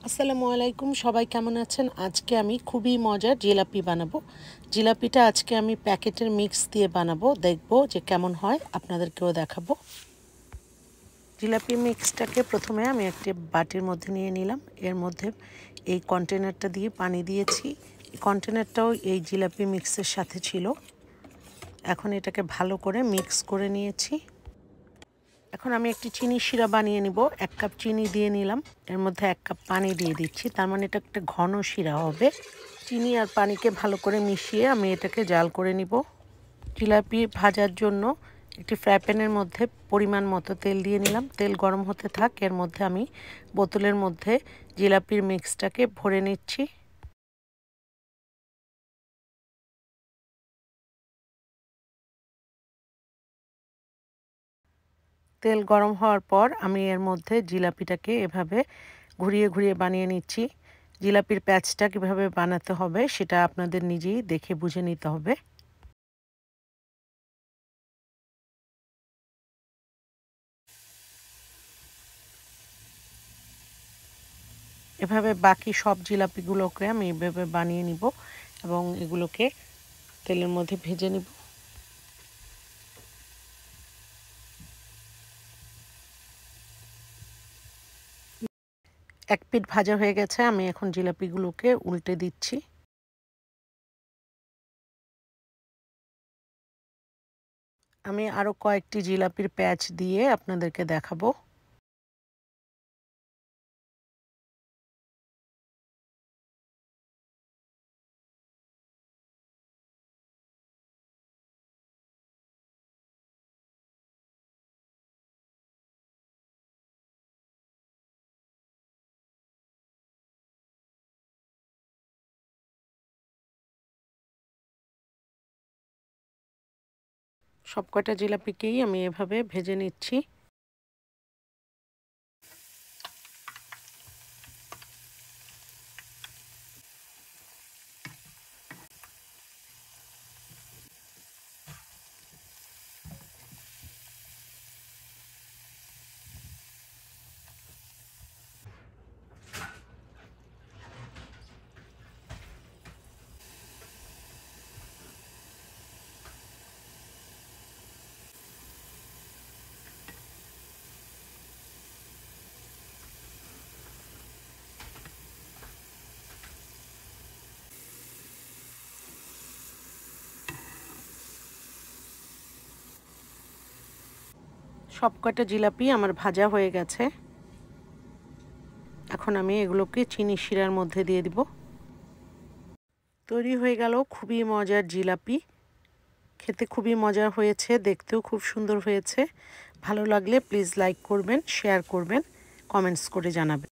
আসসালামু আলাইকুম, সবাই কেমন আছেন? আজকে আমি খুবই মজার জিলাপি বানাবো। জিলাপিটা আজকে আমি প্যাকেটের মিক্স দিয়ে বানাবো, দেখবো যে কেমন হয়, আপনাদেরকেও দেখাবো। জিলাপি মিক্সটাকে প্রথমে আমি একটি বাটির মধ্যে নিয়ে নিলাম। এর মধ্যে এই কন্টেনারটা দিয়ে পানি দিয়েছি। এই কন্টেনারটাও এই জিলাপি মিক্সের সাথে ছিল। এখন এটাকে ভালো করে মিক্স করে নিয়েছি। এখন আমি একটি চিনি শিরা বানিয়ে নিব। 1 কাপ চিনি দিয়ে নিলাম, এর মধ্যে 1 কাপ পানি দিয়ে দিচ্ছি, তার মানে এটা একটা ঘন শিরা হবে। চিনি আর পানিকে ভালো করে মিশিয়ে আমি এটাকে জাল করে নিব। জিলাপি ভাজার জন্য একটি ফ্রাই প্যানের মধ্যে পরিমাণ মতো তেল দিয়ে নিলাম। তেল গরম হতে থাক, এর মধ্যে আমি বোতলের মধ্যে জিলাপির মিক্সটাকে ভরে নিচ্ছি। তেল গরম হওয়ার পর আমি এর মধ্যে জিলাপিটাকে এভাবে ঘুরিয়ে ঘুরিয়ে বানিয়ে নিচ্ছি। জিলাপির প্যাচটা কীভাবে বানাতে হবে সেটা আপনাদের নিজেই দেখে বুঝে নিতে হবে। এভাবে বাকি সব জিলাপিগুলোকে আমি এভাবে বানিয়ে নিব এবং এগুলোকে তেলের মধ্যে ভেজে নিব। এক পিঠ ভাজা হয়ে গেছে, আমি এখন জিলাপিগুলোকে উল্টে দিচ্ছি। আমি আরও কয়েকটি জিলাপির প্যাচ দিয়ে আপনাদেরকে দেখাবো। সব কয়টা জিলাপিকেই আমি এভাবে ভেজে নিচ্ছি। সব কয়টা জিলাপি আমার ভাজা হয়ে গেছে। এখন আমি এগুলোকে চিনি শিরার মধ্যে দিয়ে দিব। তৈরি হয়ে গেল খুবই মজার জিলাপি। খেতে খুবই মজার হয়েছে, দেখতেও খুব সুন্দর হয়েছে। ভালো লাগলে প্লিজ লাইক করবেন, শেয়ার করবেন, কমেন্টস করে জানাবেন।